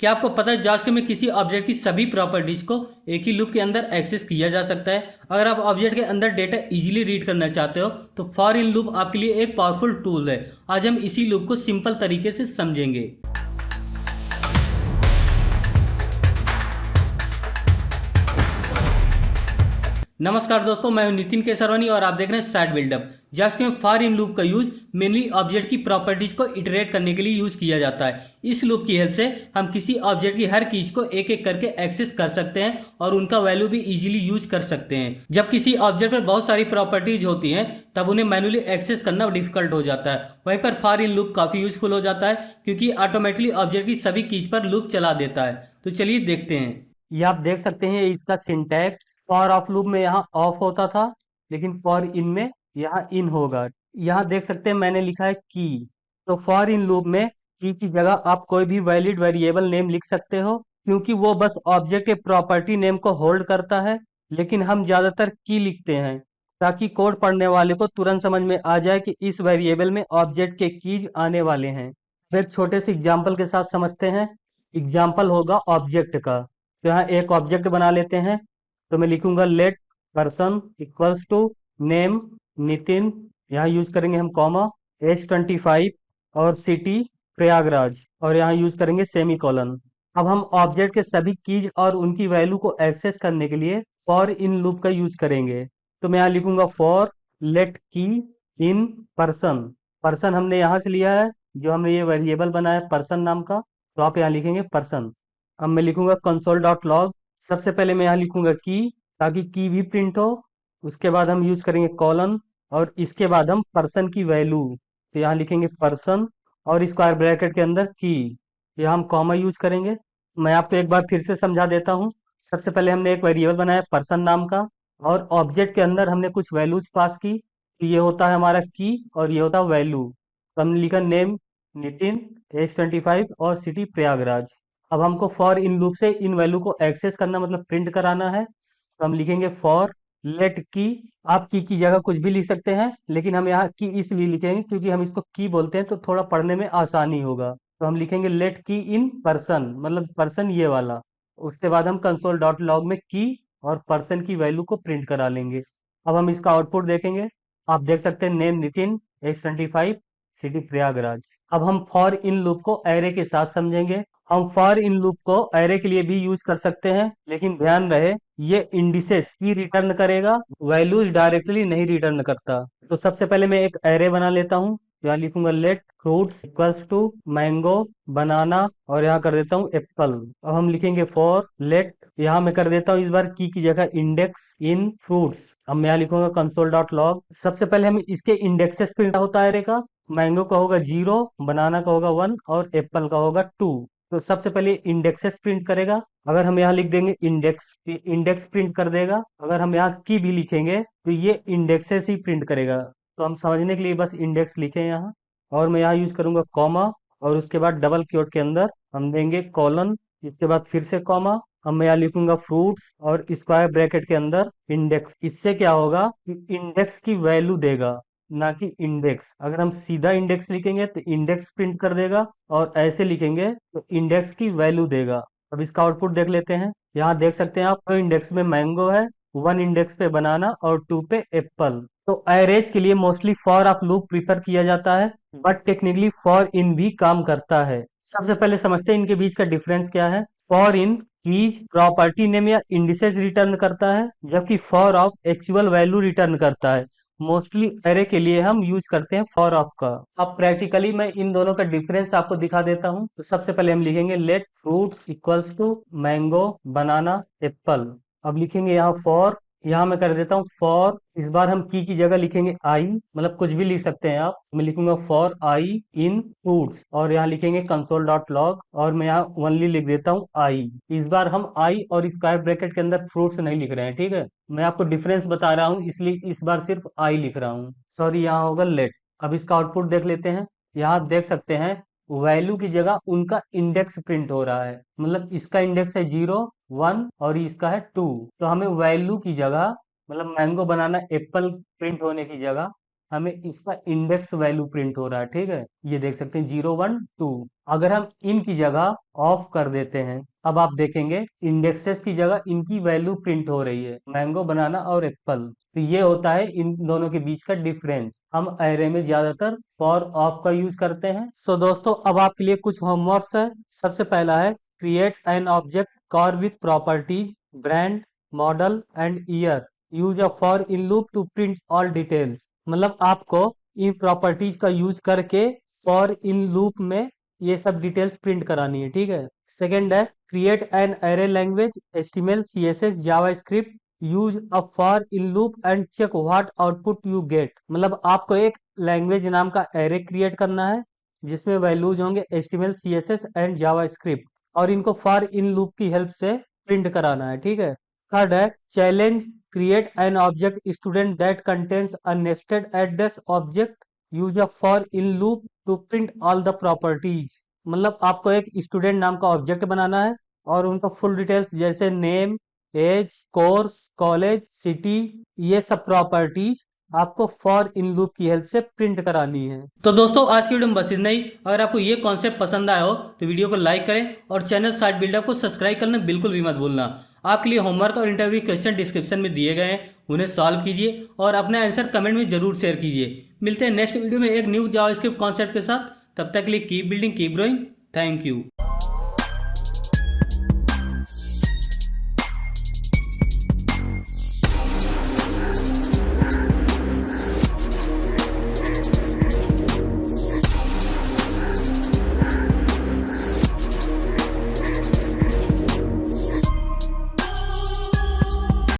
क्या आपको पता है जावास्क्रिप्ट में किसी ऑब्जेक्ट की सभी प्रॉपर्टीज को एक ही लूप के अंदर एक्सेस किया जा सकता है। अगर आप ऑब्जेक्ट के अंदर डेटा इजीली रीड करना चाहते हो तो फॉर इन लूप आपके लिए एक पावरफुल टूल है। आज हम इसी लूप को सिंपल तरीके से समझेंगे। नमस्कार दोस्तों, मैं हूं नितिन केसरवानी और आप देख रहे हैं साइड बिल्डअप। जावास्क्रिप्ट में फॉर इन लूप का यूज मेनली ऑब्जेक्ट की प्रॉपर्टीज को इटरेट करने के लिए यूज किया जाता है। इस लूप की हेल्प से हम किसी ऑब्जेक्ट की हर कीज को एक एक करके एक्सेस कर सकते हैं और उनका वैल्यू भी इजीली यूज कर सकते हैं। जब किसी ऑब्जेक्ट पर बहुत सारी प्रॉपर्टीज होती हैं तब उन्हें मैनुअली एक्सेस करना डिफिकल्ट हो जाता है। वहीं पर फॉर इन लूप काफी यूजफुल हो जाता है क्योंकि ऑटोमेटिकली ऑब्जेक्ट की सभी कीज पर लूप चला देता है। तो चलिए देखते हैं। ये आप देख सकते हैं इसका सिंटैक्स। फॉर ऑफ लूप में यहाँ ऑफ होता था, लेकिन फॉर इन में यहाँ इन होगा। यहाँ देख सकते हैं मैंने लिखा है की। तो फॉर इन लूप में की की जगह आप कोई भी वैलिड वेरिएबल नेम लिख सकते हो, क्योंकि वो बस ऑब्जेक्ट के प्रॉपर्टी नेम को होल्ड करता है। लेकिन हम ज्यादातर की लिखते हैं ताकि कोड पढ़ने वाले को तुरंत समझ में आ जाए कि इस वेरिएबल में ऑब्जेक्ट के कीज आने वाले हैं। अब एक छोटे से एग्जाम्पल के साथ समझते हैं। एग्जाम्पल होगा ऑब्जेक्ट का। तो यहाँ एक ऑब्जेक्ट बना लेते हैं। तो मैं लिखूंगा let person equals to name Nitin, यहाँ यूज करेंगे हम कॉमा, H25 और सिटी प्रयागराज, और यहाँ यूज करेंगे सेमी कॉलन। अब हम ऑब्जेक्ट के सभी कीज और उनकी वैल्यू को एक्सेस करने के लिए फॉर इन लूप का यूज करेंगे। तो मैं यहाँ लिखूंगा फॉर लेट की इन पर्सन। पर्सन हमने यहाँ से लिया है, जो हमने ये वेरिएबल बनाया पर्सन नाम का, तो आप यहाँ लिखेंगे पर्सन। अब मैं लिखूंगा कंसोल डॉट लॉग। सबसे पहले मैं यहाँ लिखूंगा की, ताकि की भी प्रिंट हो। उसके बाद हम यूज करेंगे कॉलन, और इसके बाद हम पर्सन की वैल्यू, तो यहाँ लिखेंगे पर्सन और स्क्वायर ब्रैकेट के अंदर की। यहाँ हम कॉमा यूज करेंगे। मैं आपको एक बार फिर से समझा देता हूँ। सबसे पहले हमने एक वेरिएबल बनाया पर्सन नाम का, और ऑब्जेक्ट के अंदर हमने कुछ वैल्यूज पास की। तो ये होता है हमारा की और ये होता है वैल्यू। तो हमने लिखा नेम नितिन, H25 और सिटी प्रयागराज। अब हमको फॉर इन लूप से इन वैल्यू को एक्सेस करना मतलब प्रिंट कराना है। तो हम लिखेंगे फॉर लेट की। आप की जगह कुछ भी लिख सकते हैं, लेकिन हम यहाँ की इसलिए लिखेंगे क्योंकि हम इसको की बोलते हैं तो थोड़ा पढ़ने में आसानी होगा। तो हम लिखेंगे लेट की इन पर्सन, मतलब पर्सन ये वाला। उसके बाद हम कंसोल डॉट लॉग में की और पर्सन की वैल्यू को प्रिंट करा लेंगे। अब हम इसका आउटपुट देखेंगे। आप देख सकते हैं name Nitin, H25 city Prayagraj. अब हम फॉर इन लूप को एरे के साथ समझेंगे। हम फॉर इन लूप को एरे के लिए भी यूज कर सकते हैं, लेकिन ध्यान रहे ये इंडिसेस ही रिटर्न करेगा, वैल्यूज डायरेक्टली नहीं रिटर्न करता। तो सबसे पहले मैं एक एरे बना लेता हूँ। यहाँ लिखूंगा let fruits equals to mango, banana, और यहाँ कर देता हूँ एप्पल। अब हम लिखेंगे फॉर लेट, यहाँ मैं कर देता हूँ इस बार की जगह इंडेक्स इन फ्रूट्स। अब मैं यहाँ लिखूंगा कंसोल डॉट लॉग। सबसे पहले हम इसके इंडेक्सेस प्रिंट होता है एरे का। मैंगो का होगा 0, बनाना का होगा 1 और एप्पल का होगा 2। तो सबसे पहले इंडेक्सेस प्रिंट करेगा। अगर हम यहाँ लिख देंगे इंडेक्स, इंडेक्स प्रिंट कर देगा। अगर हम यहाँ की भी लिखेंगे तो ये इंडेक्सेस ही प्रिंट करेगा। तो हम समझने के लिए बस इंडेक्स लिखे यहाँ, और मैं यहाँ यूज करूंगा कॉमा, और उसके बाद डबल क्योट के अंदर हम देंगे कॉलन, इसके बाद फिर से कॉमा। अब मैं यहाँ लिखूंगा फ्रूट्स और स्क्वायर ब्रैकेट के अंदर इंडेक्स। इससे क्या होगा कि इंडेक्स की वैल्यू देगा, ना कि इंडेक्स। अगर हम सीधा इंडेक्स लिखेंगे तो इंडेक्स प्रिंट कर देगा, और ऐसे लिखेंगे तो इंडेक्स की वैल्यू देगा। अब इसका आउटपुट देख लेते हैं। यहाँ देख सकते हैं आप, 2 इंडेक्स में मैंगो है, 1 इंडेक्स पे बनाना और 2 पे एप्पल। तो एरेज के लिए mostly for of loop prefer किया जाता है, बट टेक्निकली फॉर इन भी काम करता है। सबसे पहले समझते हैं इनके बीच का डिफरेंस क्या है। For in keys property name या इंडिसेस रिटर्न करता है, जबकि for of actual value return करता है। मोस्टली एरे के लिए हम यूज करते हैं फॉर ऑफ का। अब प्रैक्टिकली मैं इन दोनों का डिफरेंस आपको दिखा देता हूँ। तो सबसे पहले हम लिखेंगे let fruits equals to mango, banana, apple. अब लिखेंगे यहाँ फॉर, यहाँ मैं कर देता हूँ फॉर। इस बार हम की जगह लिखेंगे आई, मतलब कुछ भी लिख सकते हैं आप। मैं लिखूंगा फॉर आई इन फ्रूट्स, और यहाँ लिखेंगे कंसोल डॉट लॉग, और मैं यहाँ ओनली लिख देता हूँ आई। इस बार हम आई और स्क्वायर ब्रैकेट के अंदर फ्रूट्स नहीं लिख रहे हैं, ठीक है। मैं आपको डिफरेंस बता रहा हूँ, इसलिए इस बार सिर्फ आई लिख रहा हूँ। सॉरी, यहाँ होगा लेट। अब इसका आउटपुट देख लेते हैं। यहाँ देख सकते हैं वैल्यू की जगह उनका इंडेक्स प्रिंट हो रहा है, मतलब इसका इंडेक्स है 0, 1 और इसका है 2। तो हमें वैल्यू की जगह, मतलब मैंगो, बनाना, एप्पल प्रिंट होने की जगह हमें इसका इंडेक्स वैल्यू प्रिंट हो रहा है। ठीक है, ये देख सकते हैं 0 1 2। अगर हम इनकी जगह ऑफ कर देते हैं, अब आप देखेंगे इंडेक्सेस की जगह इनकी वैल्यू प्रिंट हो रही है, मैंगो, बनाना और एप्पल। तो ये होता है इन दोनों के बीच का डिफरेंस। हम एरे में ज्यादातर फॉर ऑफ का यूज करते हैं। सो दोस्तों, अब आपके लिए कुछ होमवर्क्स है। सबसे पहला है create an object car with properties brand model and year, use a for in loop to print all details. मतलब आपको इन प्रॉपर्टीज का यूज करके फॉर इन लूप में ये सब डिटेल्स प्रिंट करानी है। ठीक है। सेकंड है create an array language HTML CSS JavaScript, use a for in loop and check what output you get. मतलब आपको एक लैंग्वेज नाम का एरे क्रिएट करना है जिसमें वैल्यूज होंगे HTML CSS एंड जावास्क्रिप्ट, और इनको फॉर इन लूप की हेल्प से प्रिंट कराना है। ठीक है। थर्ड है challenge create an object student that contains a nested address object, use a for in loop to print all the properties. मतलब आपको एक स्टूडेंट नाम का ऑब्जेक्ट बनाना है और उनका फुल डिटेल्स जैसे name, age, course, college, city, ये सब प्रॉपर्टीज आपको फॉर इन लूप की हेल्प से प्रिंट करानी है। तो दोस्तों, आज की वीडियो में बस इतना ही। अगर आपको ये कॉन्सेप्ट पसंद आया हो तो वीडियो को लाइक करें और चैनल साइड बिल्डअप को सब्सक्राइब करना बिल्कुल भी मत भूलना। आपके लिए होमवर्क और इंटरव्यू क्वेश्चन डिस्क्रिप्शन में दिए गए हैं, उन्हें सॉल्व कीजिए और अपना आंसर कमेंट में जरूर शेयर कीजिए। मिलते हैं नेक्स्ट वीडियो में एक न्यू जावास्क्रिप्ट कॉन्सेप्ट के साथ। तब तक के लिए keep building, keep growing. Thank you.